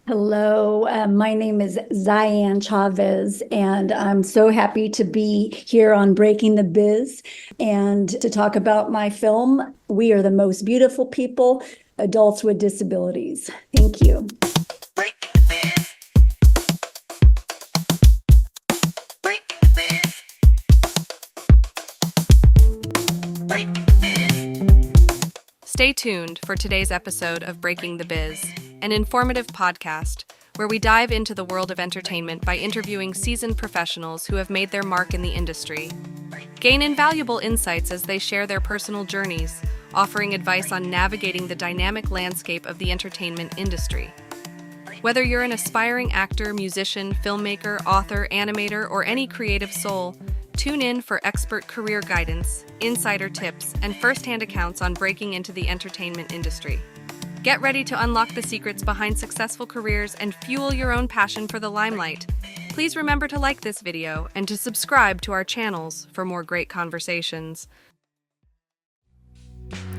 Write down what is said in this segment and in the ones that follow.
Hello, my name is Zian Chavez, and I'm so happy to be here on Breaking the Biz and to talk about my film, We Are the Most Beautiful People, Adults with Disabilities. Thank you. Stay tuned for today's episode of Breaking the Biz, an informative podcast where we dive into the world of entertainment by interviewing seasoned professionals who have made their mark in the industry. Gain invaluable insights as they share their personal journeys, offering advice on navigating the dynamic landscape of the entertainment industry. Whether you're an aspiring actor, musician, filmmaker, author, animator, or any creative soul, tune in for expert career guidance, insider tips, and first-hand accounts on breaking into the entertainment industry. Get ready to unlock the secrets behind successful careers and fuel your own passion for the limelight. Please remember to like this video and to subscribe to our channels for more great conversations.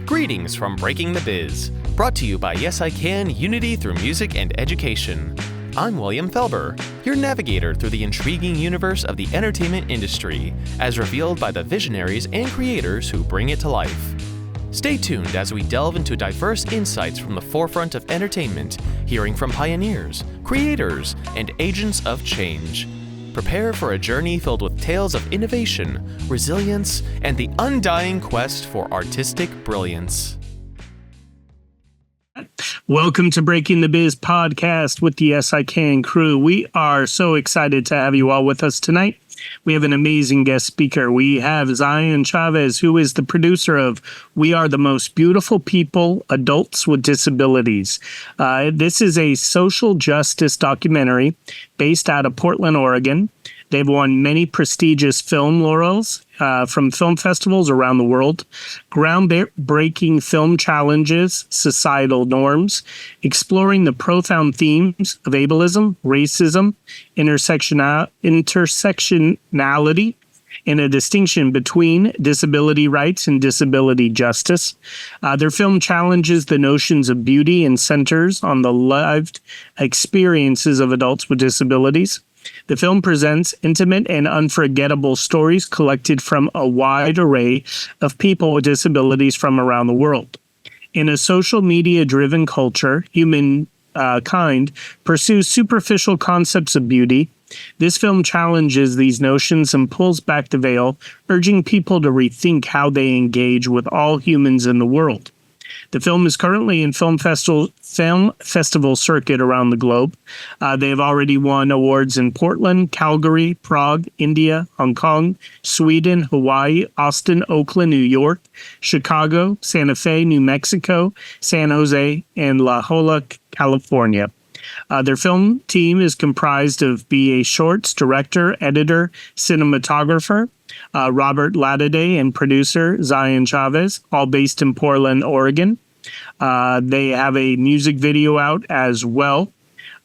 Greetings from Breaking the Biz, brought to you by Yes I Can Unity Through Music and Education. I'm William Felber, your navigator through the intriguing universe of the entertainment industry, as revealed by the visionaries and creators who bring it to life. Stay tuned as we delve into diverse insights from the forefront of entertainment, hearing from pioneers, creators, and agents of change. Prepare for a journey filled with tales of innovation, resilience, and the undying quest for artistic brilliance. Welcome to Breaking the Biz podcast with the Yes I Can crew. We are so excited to have you all with us tonight. We have an amazing guest speaker. We have Zian Chavez, who is the producer of We Are the Most Beautiful People, Adults with Disabilities. This is a social justice documentary based out of Portland, Oregon. They've won many prestigious film laurels from film festivals around the world, groundbreaking film challenges, societal norms, exploring the profound themes of ableism, racism, intersectionality, and a distinction between disability rights and disability justice. Their film challenges the notions of beauty and centers on the lived experiences of adults with disabilities. The film presents intimate and unforgettable stories collected from a wide array of people with disabilities from around the world. In a social media-driven culture, humankind pursues superficial concepts of beauty. This film challenges these notions and pulls back the veil, urging people to rethink how they engage with all humans in the world. The film is currently in film festival circuit around the globe. They have already won awards in Portland, Calgary, Prague, India, Hong Kong, Sweden, Hawaii, Austin, Oakland, New York, Chicago, Santa Fe, New Mexico, San Jose, and La Jolla, California. Their film team is comprised of B.A. Shorts, director, editor, cinematographer, Robert Ladaday, and producer Zian Chavez, all based in Portland, Oregon. They have a music video out as well.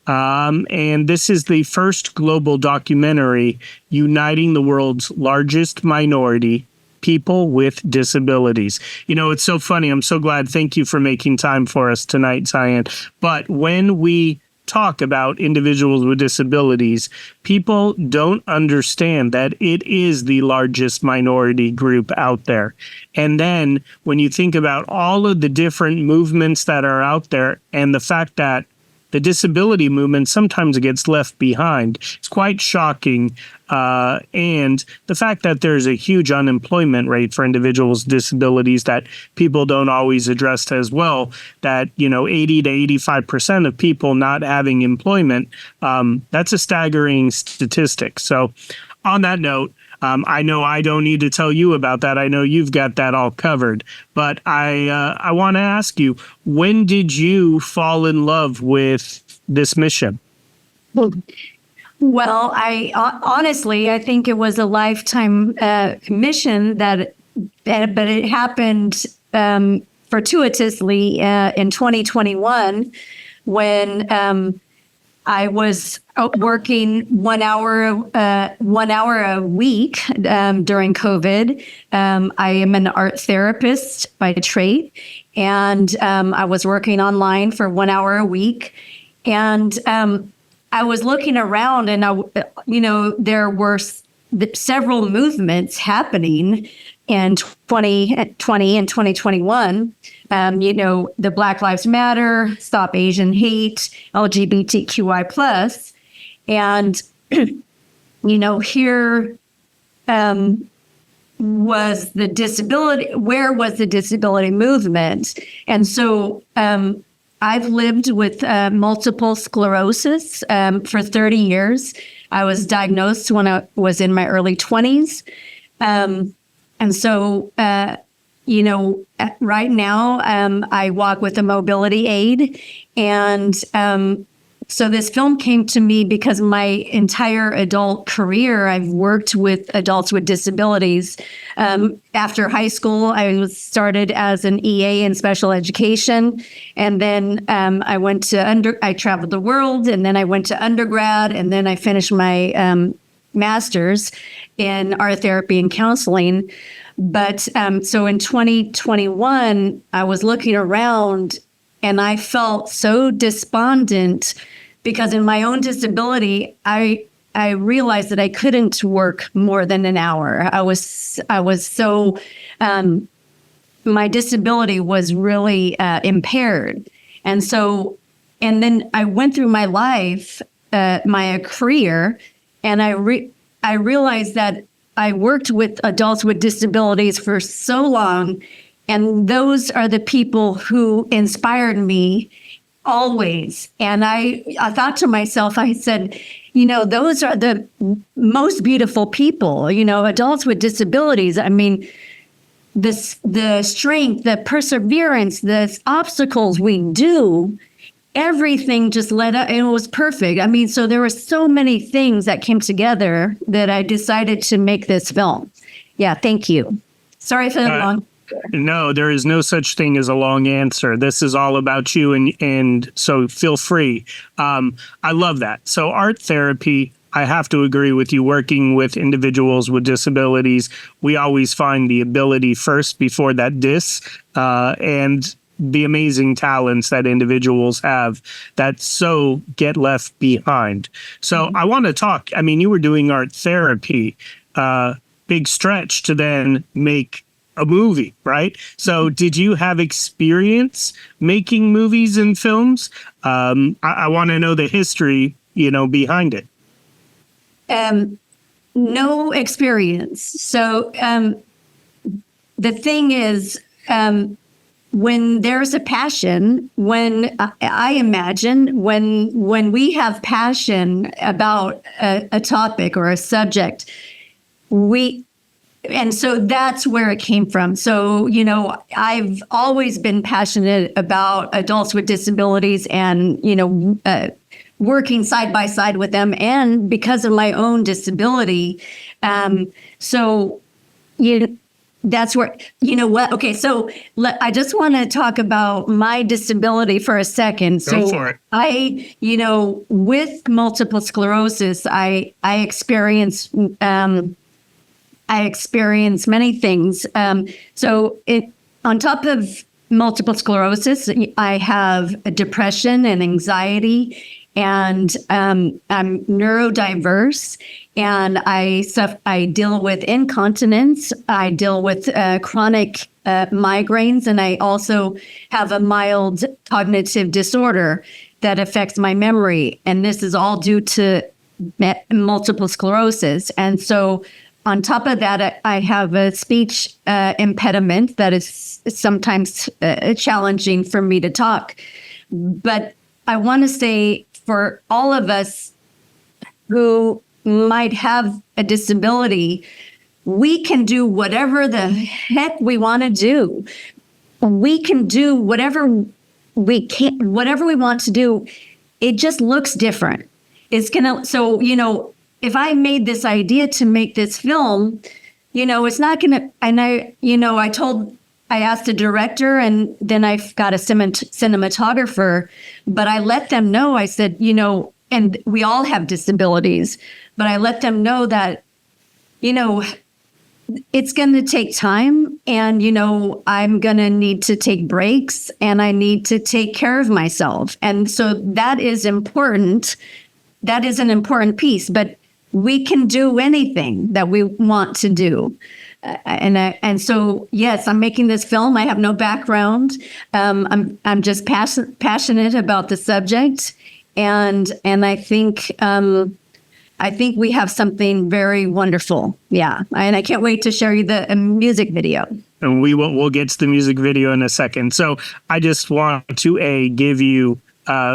And this is the first global documentary uniting the world's largest minority, people with disabilities. You know, it's so funny. I'm so glad. Thank you for making time for us tonight, Zian. But when we talk about individuals with disabilities, people don't understand that it is the largest minority group out there. And then when you think about all of the different movements that are out there and the fact that the disability movement sometimes gets left behind, it's quite shocking. And the fact that there's a huge unemployment rate for individuals with disabilities that people don't always address as well, that, 80 to 85% of people not having employment, that's a staggering statistic. So on that note, I know I don't need to tell you about that. I know you've got that all covered. But I want to ask you, when did you fall in love with this mission? Well, I think it was a lifetime mission but it happened fortuitously in 2021 when I was working 1 hour a week during COVID. I am an art therapist by trade, and I was working online for 1 hour a week. And I was looking around, and there were several movements happening in 2020 and 2021. The Black Lives Matter, Stop Asian Hate, LGBTQI plus, and here was the disability. Where was the disability movement? And so I've lived with multiple sclerosis for 30 years. I was diagnosed when I was in my early 20s. And so, right now, I walk with a mobility aid. And so this film came to me because my entire adult career, I've worked with adults with disabilities. After high school, I started as an EA in special education. And then I went to I traveled the world, and then I went to undergrad, and then I finished my master's in art therapy and counseling. But so in 2021, I was looking around, and I felt so despondent because in my own disability, I realized that I couldn't work more than an hour. I was so, my disability was really impaired. And then I went through my life, my career, and I realized that I worked with adults with disabilities for so long, and those are the people who inspired me always. And I thought to myself, I said, those are the most beautiful people, adults with disabilities. I mean, the strength, the perseverance, the obstacles we do, everything just led up, and it was perfect. I mean, so there were so many things that came together that I decided to make this film. Yeah, thank you. Sorry for the long. No, there is no such thing as a long answer. This is all about you, and so feel free. I love that. So art therapy, I have to agree with you. Working with individuals with disabilities, we always find the ability first before that and the amazing talents that individuals have that so get left behind. So I want to talk. I mean, you were doing art therapy, big stretch to then make a movie, right? So did you have experience making movies and films? I want to know the history, behind it. No experience. So the thing is, when there's a passion, when I imagine when we have passion about a topic or a subject, and so that's where it came from. So, I've always been passionate about adults with disabilities and, working side by side with them, and because of my own disability. That's where, what? Okay, so I just want to talk about my disability for a second. Go for it. With multiple sclerosis, I experience many things. On top of multiple sclerosis, I have a depression and anxiety, and I'm neurodiverse, and I deal with incontinence. I deal with chronic migraines, and I also have a mild cognitive disorder that affects my memory. And this is all due to multiple sclerosis. And so on top of that, I have a speech impediment that is sometimes challenging for me to talk. But I want to say, for all of us who might have a disability, we can do whatever the heck we want to do. We can do whatever we want to do. It just looks different. If I made this idea to make this film, it's not going to, and I asked the director, and then I got a cinematographer, but I let them know, I said, and we all have disabilities, but I let them know that, it's going to take time. And, I'm going to need to take breaks and I need to take care of myself. And so that is important. That is an important piece, but we can do anything that we want to do. And so, yes, I'm making this film. I have no background. I'm just passionate about the subject. And I think we have something very wonderful. Yeah. And I can't wait to share you the music video. And we'll get to the music video in a second. So I just want to give you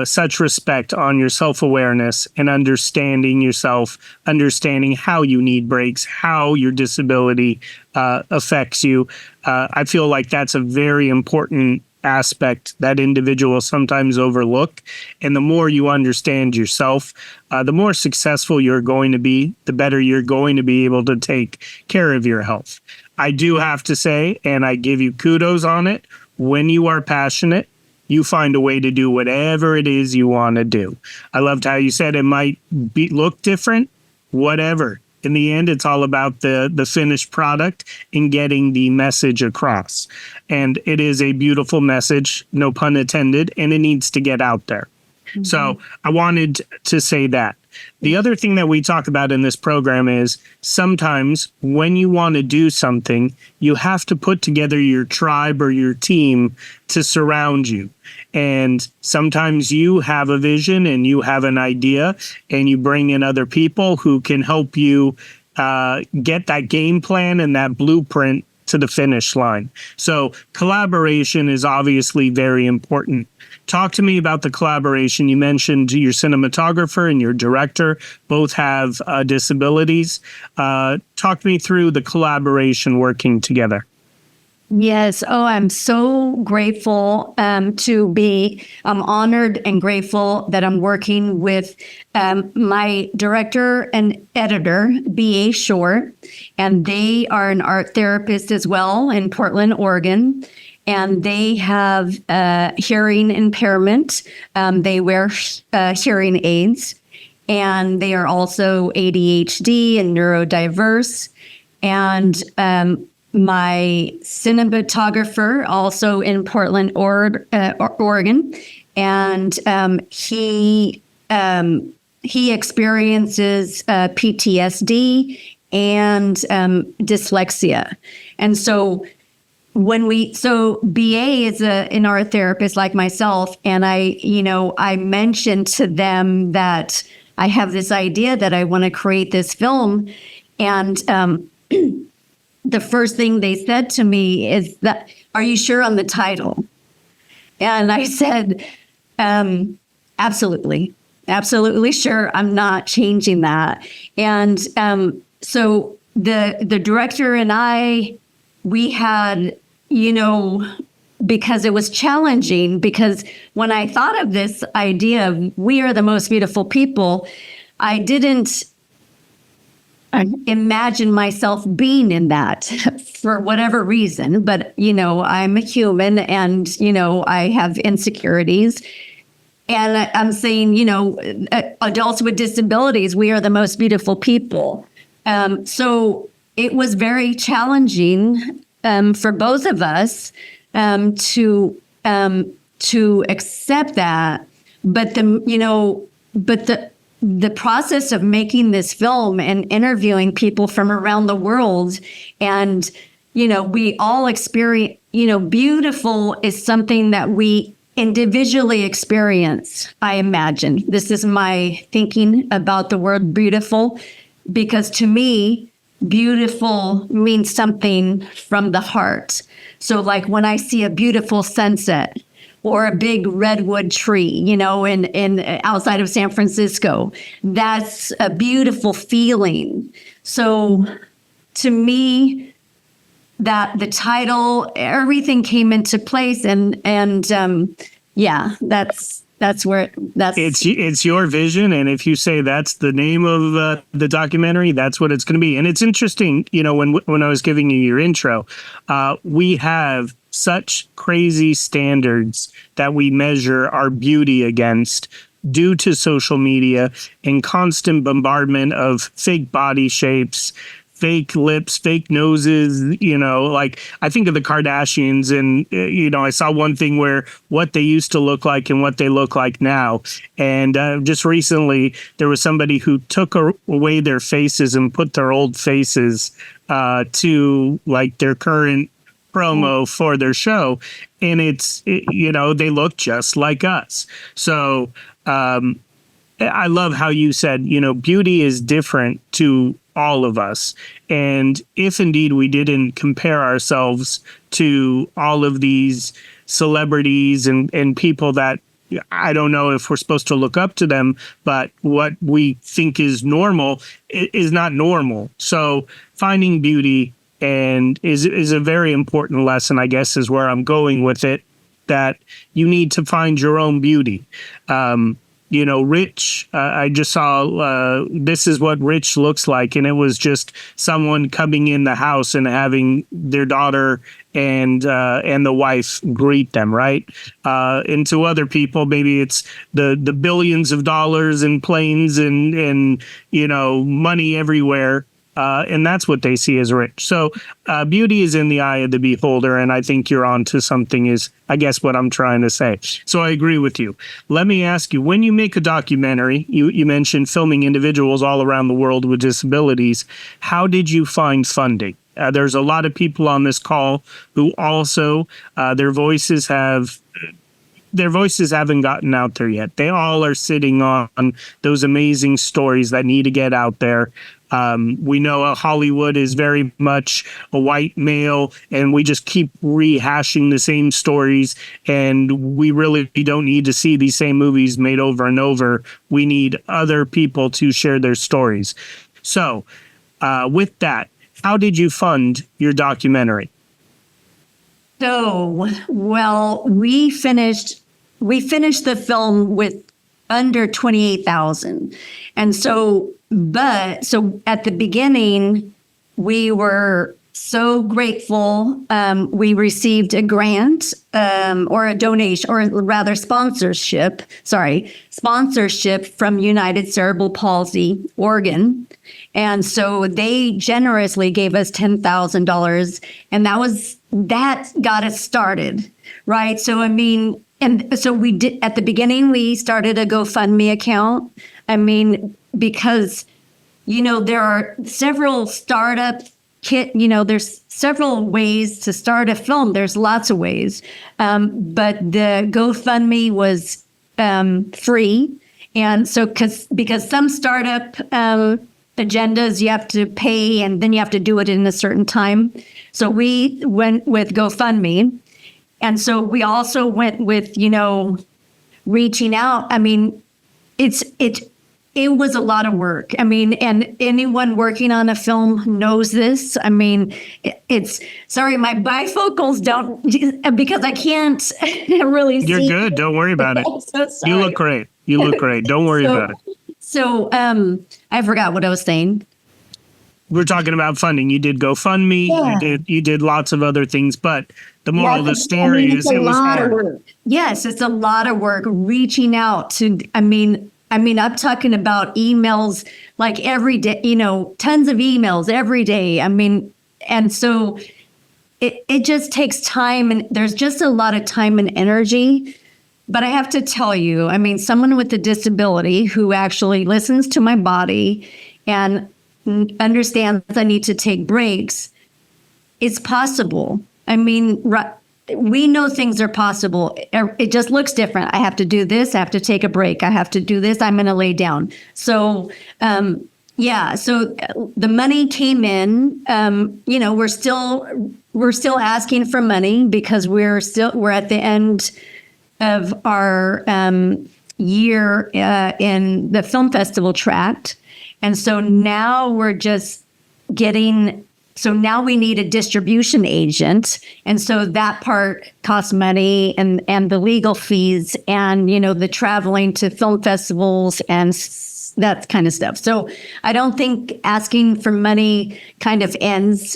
such respect on your self-awareness and understanding yourself, understanding how you need breaks, how your disability affects you. I feel like that's a very important aspect that individuals sometimes overlook. And the more you understand yourself, the more successful you're going to be, the better you're going to be able to take care of your health. I do have to say, and I give you kudos on it, when you are passionate, you find a way to do whatever it is you want to do. I loved how you said it might look different, whatever. In the end, it's all about the finished product and getting the message across. And it is a beautiful message, no pun intended, and it needs to get out there. Mm-hmm. So I wanted to say that. The other thing that we talk about in this program is sometimes when you want to do something, you have to put together your tribe or your team to surround you. And sometimes you have a vision and you have an idea and you bring in other people who can help you get that game plan and that blueprint to the finish line. So collaboration is obviously very important. Talk to me about the collaboration. You mentioned your cinematographer and your director both have disabilities. Talk me through the collaboration working together. Yes. Oh, I'm so grateful to be honored and grateful that I'm working with my director and editor, B.A. Short, and they are an art therapist as well in Portland, Oregon. And they have hearing impairment. They wear hearing aids, and they are also ADHD and neurodiverse. And my cinematographer, also in Portland, Oregon, and he experiences PTSD and dyslexia, and so. BA is an art therapist like myself, and I mentioned to them that I have this idea that I want to create this film, and the first thing they said to me is that, "Are you sure on the title?" And I said, "Absolutely sure. I'm not changing that." And so the director and we had. Because it was challenging, because when I thought of this idea of we are the most beautiful people, I didn't imagine myself being in that for whatever reason. But, I'm a human and, I have insecurities. And I'm saying, adults with disabilities, we are the most beautiful people. So it was very challenging for both of us to accept that, but the process of making this film and interviewing people from around the world, and we all experience. Beautiful is something that we individually experience. I imagine this is my thinking about the word beautiful, because to me. Beautiful means something from the heart. So like when I see a beautiful sunset or a big redwood tree, in outside of San Francisco, that's a beautiful feeling. So to me, that the title, everything came into place, and that's where it's your vision. And if you say that's the name of the documentary, that's what it's going to be. And it's interesting, when I was giving you your intro, we have such crazy standards that we measure our beauty against due to social media and constant bombardment of fake body shapes, fake lips, fake noses, like I think of the Kardashians and, I saw one thing where what they used to look like and what they look like now. And just recently, there was somebody who took away their faces and put their old faces to like their current promo for their show. And they look just like us. So I love how you said, beauty is different to all of us. And if indeed we didn't compare ourselves to all of these celebrities and people that I don't know if we're supposed to look up to them, but what we think is normal is not normal. So finding beauty and is a very important lesson, I guess, is where I'm going with it, that you need to find your own beauty. Rich, I just saw This Is What Rich Looks Like, and it was just someone coming in the house and having their daughter and the wife greet them, right? And to other people, maybe it's the billions of dollars and planes and money everywhere. And that's what they see as rich. So beauty is in the eye of the beholder. And I think you're on to something is, I guess, what I'm trying to say. So I agree with you. Let me ask you, when you make a documentary, you mentioned filming individuals all around the world with disabilities. How did you find funding? There's a lot of people on this call who also, their voices haven't gotten out there yet. They all are sitting on those amazing stories that need to get out there. We know Hollywood is very much a white male, and we just keep rehashing the same stories, and we really don't need to see these same movies made over and over. We need other people to share their stories. So with that, how did you fund your documentary? So, well, we finished the film with under 28,000. And so at the beginning, we were so grateful. We received a grant or a donation, or rather sponsorship from United Cerebral Palsy Oregon. And so they generously gave us $10,000, and that got us started, right? So, and so we did, at the beginning, we started a GoFundMe account. Because, there are several there's several ways to start a film. There's lots of ways. But the GoFundMe was free. And so because some startup agendas, you have to pay and then you have to do it in a certain time. So we went with GoFundMe. And so we also went with, reaching out. It was a lot of work. And anyone working on a film knows this. It's sorry, my bifocals don't, because I can't really see. You're good. Don't worry about it. So sorry. You look great. Don't worry about it. So I forgot what I was saying. We're talking about funding. You did GoFundMe. Yeah. You did lots of other things, but the moral of the story is it was hard. Work. Yes, it's a lot of work reaching out to, I'm talking about emails like every day, tons of emails every day. And so it just takes time, and there's just a lot of time and energy. But I have to tell you, someone with a disability who actually listens to my body and understands I need to take breaks, it's possible. We know things are possible. It just looks different. I have to do this. I have to take a break. I have to do this. I'm going to lay down. So, so the money came in. We're still asking for money because we're at the end of our year in the film festival tract. And so now we're just so now we need a distribution agent. And so that part costs money, and the legal fees and, the traveling to film festivals and that kind of stuff. So I don't think asking for money kind of ends.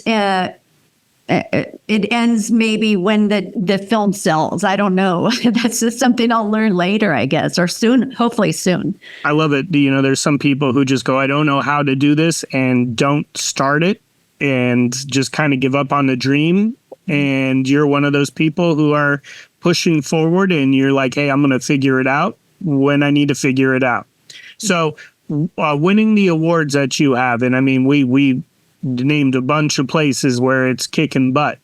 It ends maybe when the film sells. I don't know. That's just something I'll learn later, I guess, or soon, hopefully soon. I love it. There's some people who just go, I don't know how to do this, and don't start it. and just kind of give up on the dream. And you're one of those people who are pushing forward and you're like, hey, I'm going to figure it out when I need to figure it out. So winning the awards that you have, and I mean, we named a bunch of places where it's kicking butt.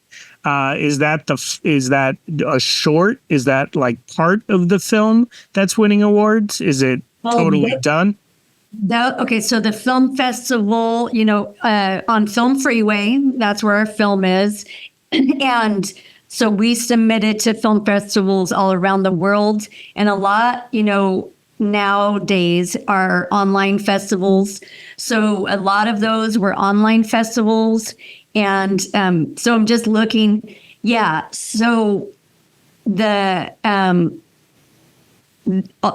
Is that a short? Is that like part of the film that's winning awards? Is it totally done? Okay, so the film festival, on Film Freeway, that's where our film is. And so we submitted to film festivals all around the world. And a lot, nowadays are online festivals. So a lot of those were online festivals. And so I'm just looking. Yeah. So the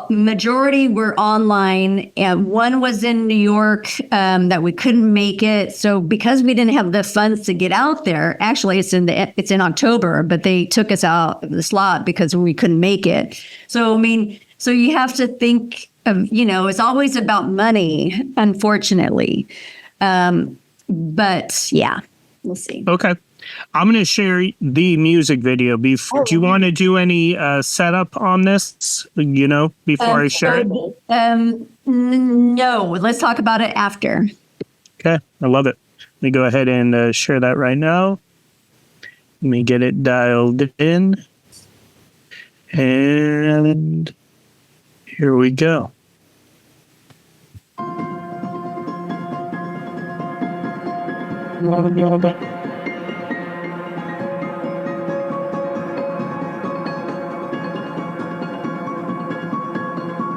majority were online, and one was in New York that we couldn't make it. So because we didn't have the funds to get out there, actually it's in October, but they took us out of the slot because we couldn't make it. So I mean, so you have to think of, it's always about money, unfortunately. But yeah, we'll see. Okay. I'm going to share the music video. Do you want to do any setup on this, before I share it? No, let's talk about it after. Okay. I love it. Let me go ahead and share that right now. Let me get it dialed in. And here we go.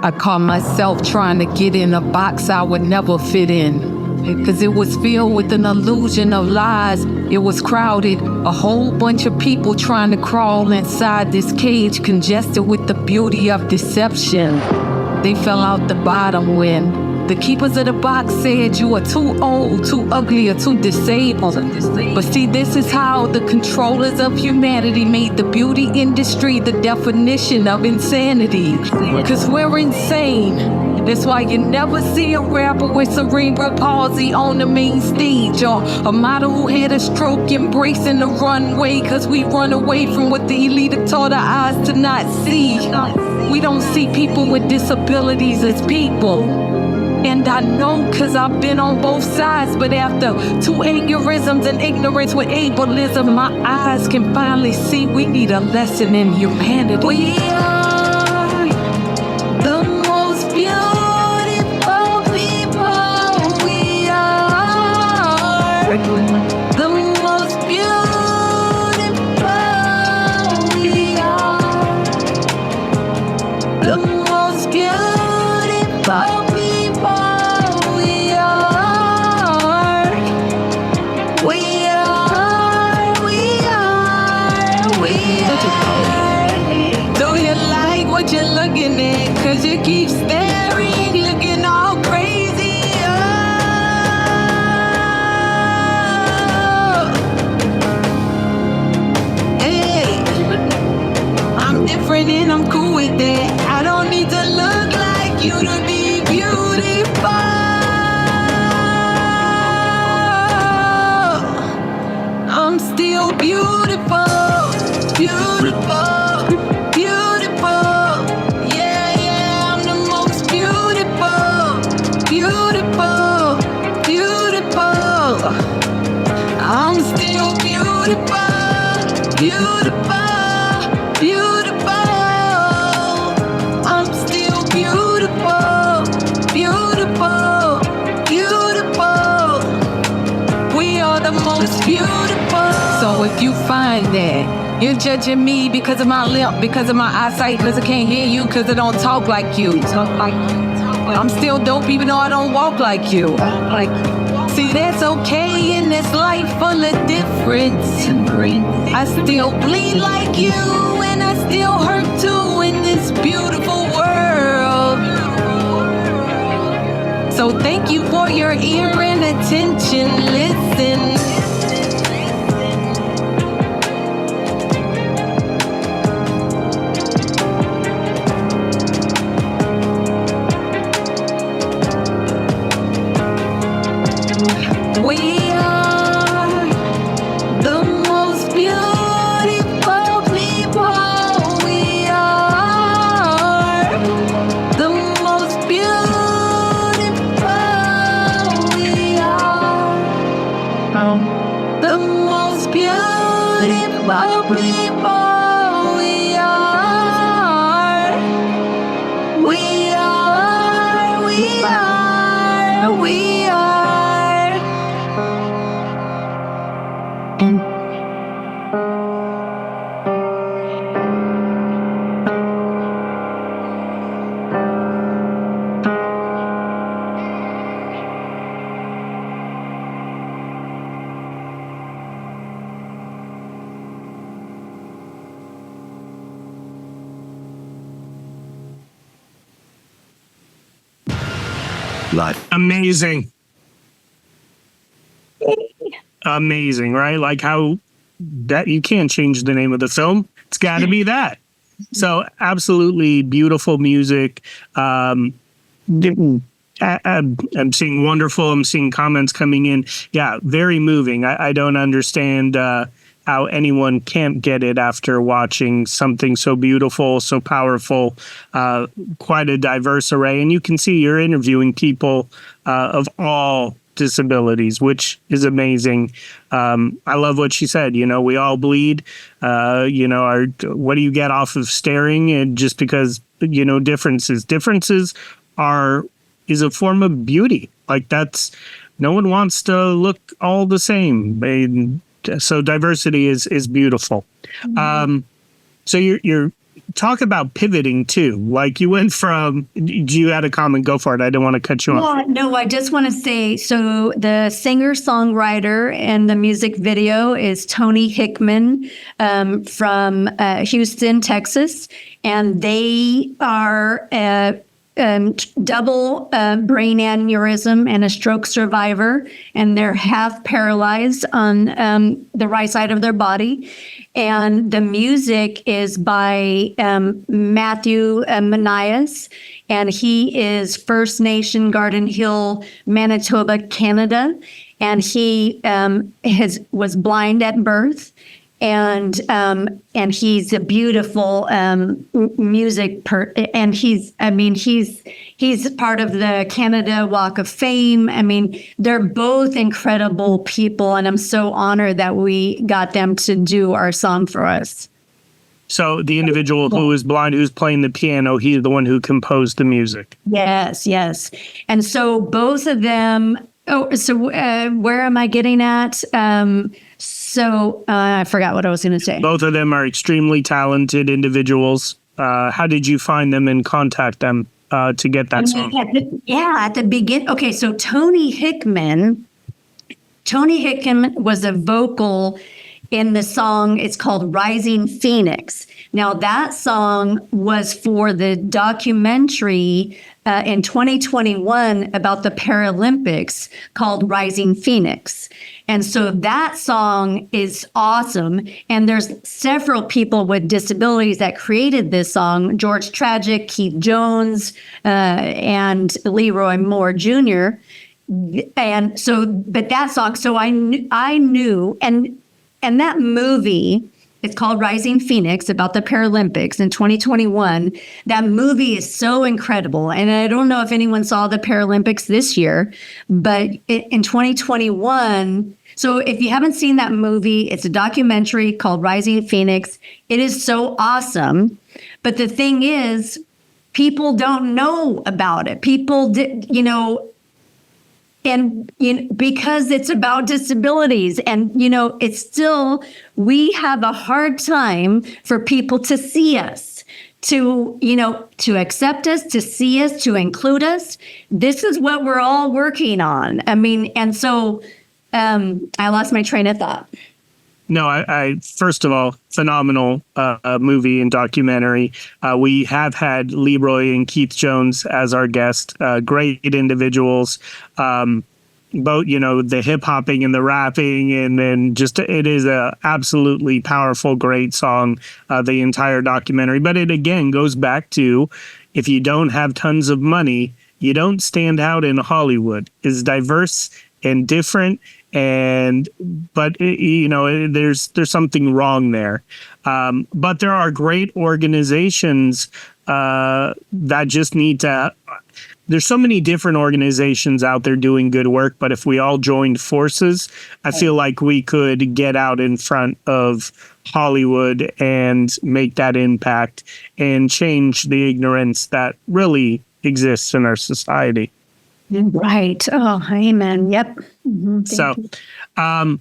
I caught myself trying to get in a box I would never fit in. Because it was filled with an illusion of lies. It was crowded, a whole bunch of people trying to crawl inside this cage congested with the beauty of deception. They fell out the bottom when the keepers of the box said you are too old, too ugly, or too disabled. But see, this is how the controllers of humanity made the beauty industry the definition of insanity. Because we're insane. That's why you never see a rapper with cerebral palsy on the main stage, or a model who had a stroke embracing the runway, cause we run away from what the elite have taught our eyes to not see. We don't see people with disabilities as people. And I know cause I've been on both sides, but after 2 aneurysms and ignorance with ableism, my eyes can finally see we need a lesson in humanity. We are the most beautiful people. We are the most beautiful. We are the most beautiful. What you're looking at, cause you keep staring, looking all crazy. Hey, I'm different and I'm cool with that. I don't need to look like you to be beautiful. I'm still beautiful, beautiful. I'm still beautiful, beautiful, beautiful. I'm still beautiful, beautiful, beautiful. We are the most beautiful. So if you find that you're judging me because of my lip, because of my eyesight, because I can't hear you, because I don't talk like you. I'm still dope even though I don't walk like you. See, that's okay in this life full of difference. I still bleed like you, and I still hurt too in this beautiful world. So thank you for your ear and attention. Listen. We are people, we are. We are, we are, we are. Life. Amazing. Amazing, right? Like how that you can't change the name of the film. It's got to be that. So absolutely beautiful music. I'm seeing wonderful. I'm seeing comments coming in. Yeah, very moving. I don't understand how anyone can't get it after watching something so beautiful, so powerful, quite a diverse array. And you can see you're interviewing people of all disabilities, which is amazing. I love what she said. You know, we all bleed. What do you get off of staring? And just because, differences is a form of beauty. Like no one wants to look all the same. So diversity is beautiful. Mm-hmm. So you're talk about pivoting too. Like you went from, you had a comment, go for it. I don't want to cut you off. No, I just want to say, so the singer-songwriter and the music video is Tony Hickman from Houston, Texas. And they are double brain aneurysm and a stroke survivor, and they're half paralyzed on the right side of their body. And the music is by Matthew Manias, and he is First Nation Garden Hill, Manitoba, Canada. And he was blind at birth. And he's a beautiful and he's part of the Canada Walk of Fame. I mean, they're both incredible people, and I'm so honored that we got them to do our song for us. So the individual who is blind, who's playing the piano, he's the one who composed the music. Yes. And so both of them. Where am I getting at? I forgot what I was going to say. Both of them are extremely talented individuals. How did you find them and contact them to get that song? At the beginning. Okay, so Tony Hickman was a vocal in the song. It's called Rising Phoenix. Now, that song was for the documentary in 2021 about the Paralympics called Rising Phoenix. And so that song is awesome. And there's several people with disabilities that created this song: George Tragic, Keith Jones, and Leroy Moore Jr. And so, but that song, so I knew, and that movie, it's called Rising Phoenix, about the Paralympics in 2021. That movie is so incredible. And I don't know if anyone saw the Paralympics this year, but in 2021, so if you haven't seen that movie, it's a documentary called Rising Phoenix. It is so awesome. But the thing is, people don't know about it. People did, and because it's about disabilities, and it's still, we have a hard time for people to see us, to accept us, to see us, to include us. This is what we're all working on. I mean, and so I lost my train of thought. No, I first of all, phenomenal movie and documentary. We have had Leroy and Keith Jones as our guest. Great individuals. Both, the hip hopping and the rapping, and then just it is a absolutely powerful, great song. The entire documentary, but it again goes back to, if you don't have tons of money, you don't stand out in Hollywood. It's diverse and different. But there's something wrong there. But there are great organizations that just need to. There's so many different organizations out there doing good work, but if we all joined forces, I feel like we could get out in front of Hollywood and make that impact and change the ignorance that really exists in our society. Right. Oh, amen. Yep. So, all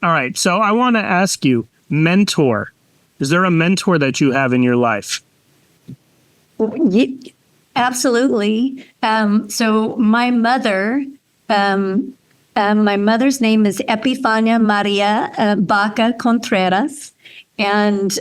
right. So I want to ask you, mentor. Is there a mentor that you have in your life? Absolutely. So my mother's name is Epifania Maria Baca Contreras, and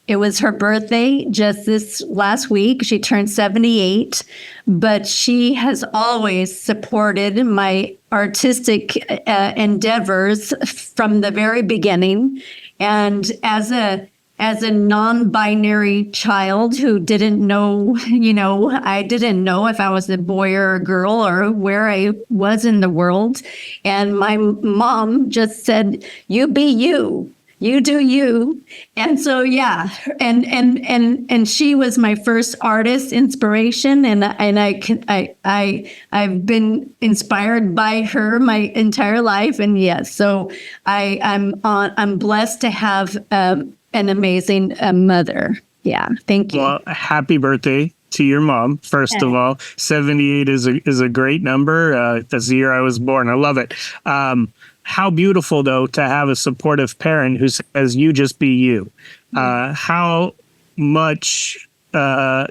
it was her birthday just this last week. She turned 78, but she has always supported my artistic endeavors from the very beginning. And as a non-binary child who didn't know, I didn't know if I was a boy or a girl or where I was in the world. And my mom just said, "You be you. You do you." And so, yeah. And she was my first artist inspiration. And I've been inspired by her my entire life. And yes, so I'm blessed to have an amazing mother. Yeah. Thank you. Well, happy birthday to your mom. First of all, 78 is a great number. That's the year I was born. I love it. How beautiful, though, to have a supportive parent who says, "You just be you." How much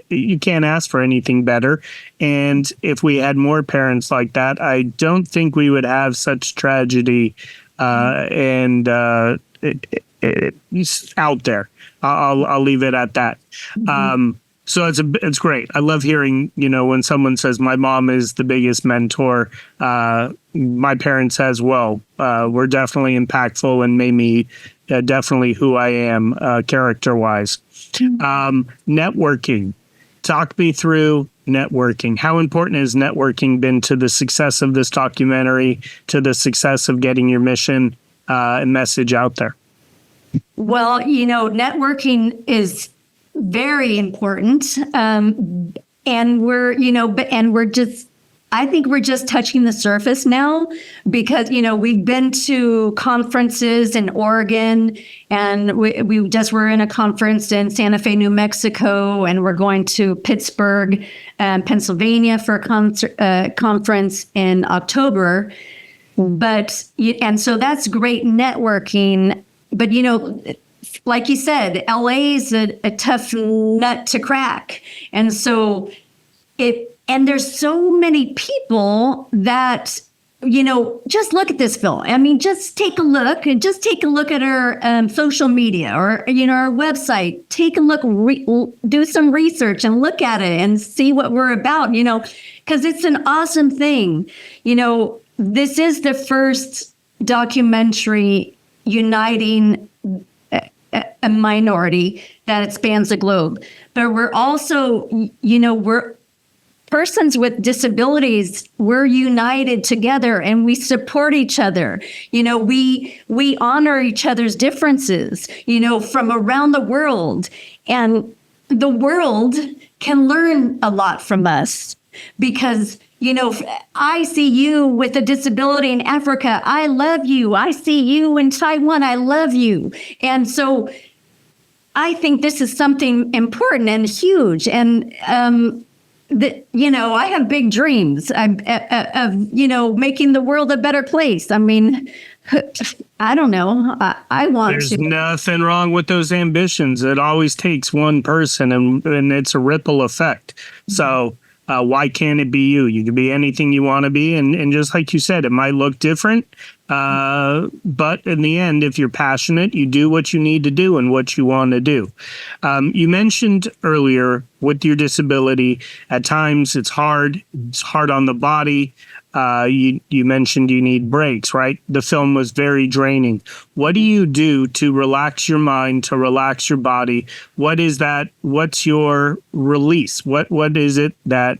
you can't ask for anything better. And if we had more parents like that, I don't think we would have such tragedy it's out there. I'll leave it at that. So it's great. I love hearing, when someone says my mom is the biggest mentor. My parents as well were definitely impactful and made me definitely who I am character-wise. Networking. Talk me through networking. How important has networking been to the success of this documentary, to the success of getting your mission and message out there? Well, networking is very important. And I think we're just touching the surface now because, we've been to conferences in Oregon and we just were in a conference in Santa Fe, New Mexico, and we're going to Pittsburgh, Pennsylvania for a conference in October. And so that's great networking. But, like you said, LA is a tough nut to crack. And so and there's so many people that, just look at this film. I mean, just take a look at our social media or, our website. Take a look, do some research and look at it and see what we're about, because it's an awesome thing. This is the first documentary uniting a minority that spans the globe. But we're also, we're persons with disabilities. We're united together and we support each other. We honor each other's differences, from around the world. And the world can learn a lot from us because I see you with a disability in Africa. I love you. I see you in Taiwan. I love you. And so I think this is something important and huge. And, I have big dreams of, making the world a better place. I mean, I don't know. I want There's to. There's nothing wrong with those ambitions. It always takes one person and it's a ripple effect. So, why can't it be you? You can be anything you want to be. And just like you said, it might look different. But in the end, if you're passionate, you do what you need to do and what you want to do. You mentioned earlier with your disability, at times it's hard on the body. You mentioned you need breaks, right? The film was very draining. What do you do to relax your mind, to relax your body? What is that? What's your release? What is it that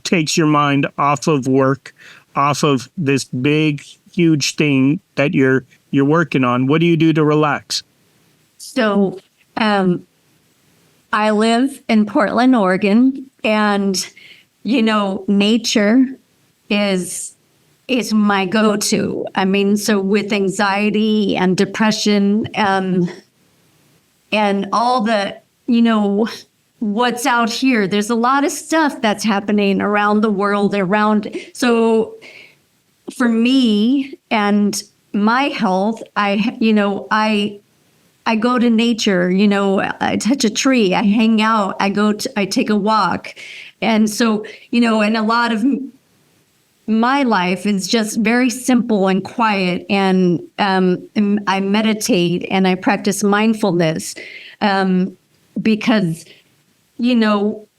takes your mind off of work, off of this big, huge thing that you're working on? What do you do to relax? So, I live in Portland, Oregon, and nature is is my go-to. I mean, so with anxiety and depression, and all the, what's out here, there's a lot of stuff that's happening around the world so for me and my health, I go to nature, I touch a tree, I hang out, I take a walk. And so, and a lot of my life is just very simple and quiet. And I meditate and I practice mindfulness because,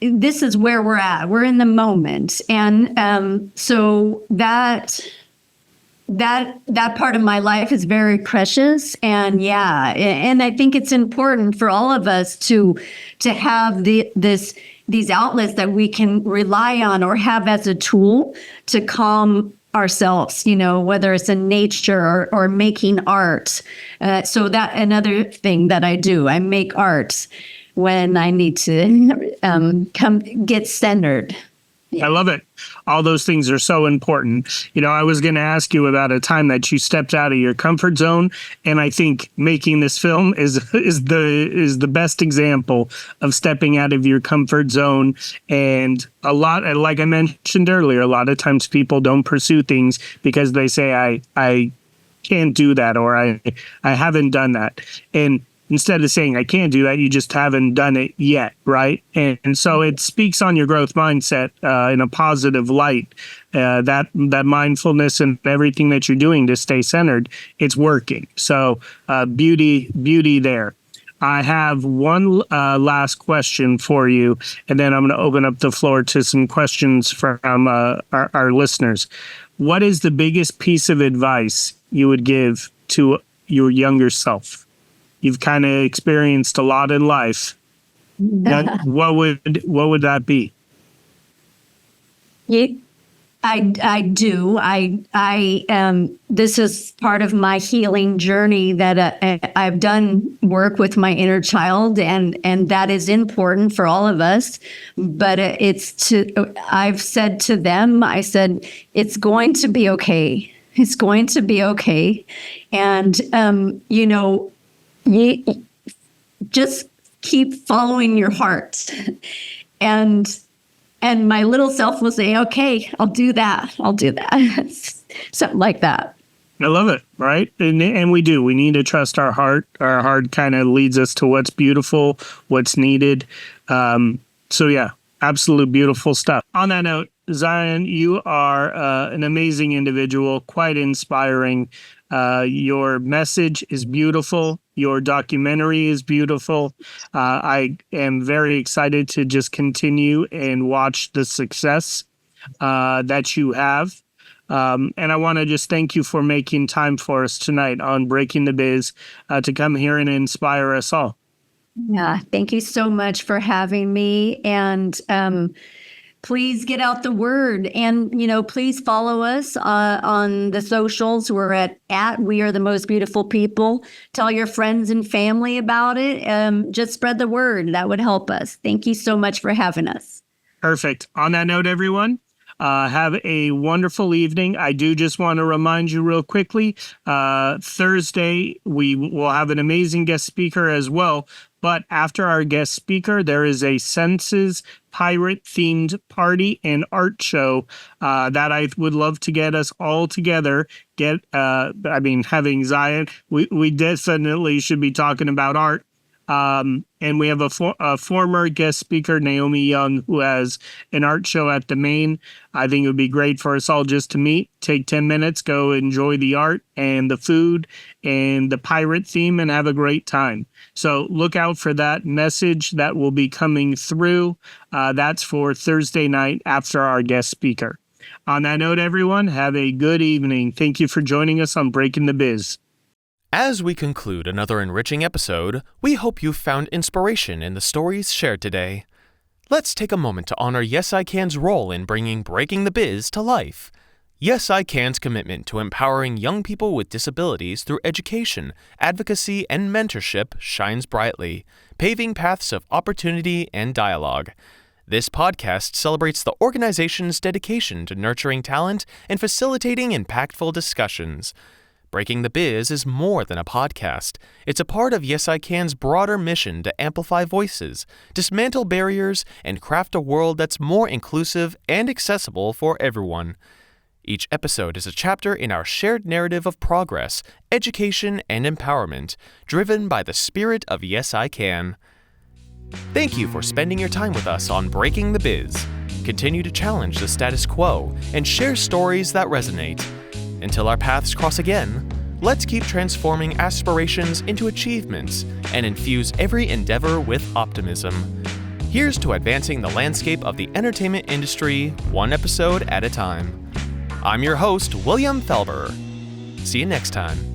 this is where we're at. We're in the moment. And so that part of my life is very precious. And and I think it's important for all of us to have these outlets that we can rely on or have as a tool to calm ourselves, whether it's in nature or making art. So that another thing that I do, I make art when I need to come get centered. I love it. All those things are so important. I was going to ask you about a time that you stepped out of your comfort zone, and I think making this film is the best example of stepping out of your comfort zone. And a lot, like I mentioned earlier, a lot of times people don't pursue things because they say I can't do that, or I haven't done that. And instead of saying I can't do that, you just haven't done it yet, right? And so it speaks on your growth mindset in a positive light. That mindfulness and everything that you're doing to stay centered, it's working. So beauty there. I have one last question for you, and then I'm going to open up the floor to some questions from our listeners. What is the biggest piece of advice you would give to your younger self? You've kind of experienced a lot in life. What would that be? I do. This is part of my healing journey that I've done work with my inner child, and that is important for all of us. But I've said to them, it's going to be okay. It's going to be okay. And, you just keep following your heart. And my little self will say, okay, I'll do that. Something like that. I love it, right? And we do. We need to trust our heart. Our heart kind of leads us to what's beautiful, what's needed. So yeah, absolute beautiful stuff. On that note, Zian, you are an amazing individual, quite inspiring. Your message is beautiful. Your documentary is beautiful. I am very excited to just continue and watch the success that you have. And I want to just thank you for making time for us tonight on Breaking the Biz to come here and inspire us all. Yeah, thank you so much for having me. And please get out the word, and please follow us on the socials. We're at We Are the Most Beautiful People. Tell your friends and family about it. Just spread the word. That would help us. Thank you so much for having us. Perfect. On that note, everyone, have a wonderful evening. I do just want to remind you real quickly, Thursday, we will have an amazing guest speaker as well. But after our guest speaker, there is a Senses pirate-themed party and art show that I would love to get us all together. Having Zian, we definitely should be talking about art. And we have a former guest speaker, Naomi Young, who has an art show at the Main. I think it would be great for us all just to meet, take 10 minutes, go enjoy the art and the food and the pirate theme and have a great time. So look out for that message that will be coming through. That's for Thursday night after our guest speaker. On that note, everyone, have a good evening. Thank you for joining us on Breaking the Biz. As we conclude another enriching episode, we hope you found inspiration in the stories shared today. Let's take a moment to honor Yes I Can's role in bringing Breaking the Biz to life. Yes I Can's commitment to empowering young people with disabilities through education, advocacy, and mentorship shines brightly, paving paths of opportunity and dialogue. This podcast celebrates the organization's dedication to nurturing talent and facilitating impactful discussions. Breaking the Biz is more than a podcast. It's a part of Yes I Can's broader mission to amplify voices, dismantle barriers, and craft a world that's more inclusive and accessible for everyone. Each episode is a chapter in our shared narrative of progress, education, and empowerment, driven by the spirit of Yes I Can. Thank you for spending your time with us on Breaking the Biz. Continue to challenge the status quo and share stories that resonate. Until our paths cross again, let's keep transforming aspirations into achievements and infuse every endeavor with optimism. Here's to advancing the landscape of the entertainment industry, one episode at a time. I'm your host, William Felber. See you next time.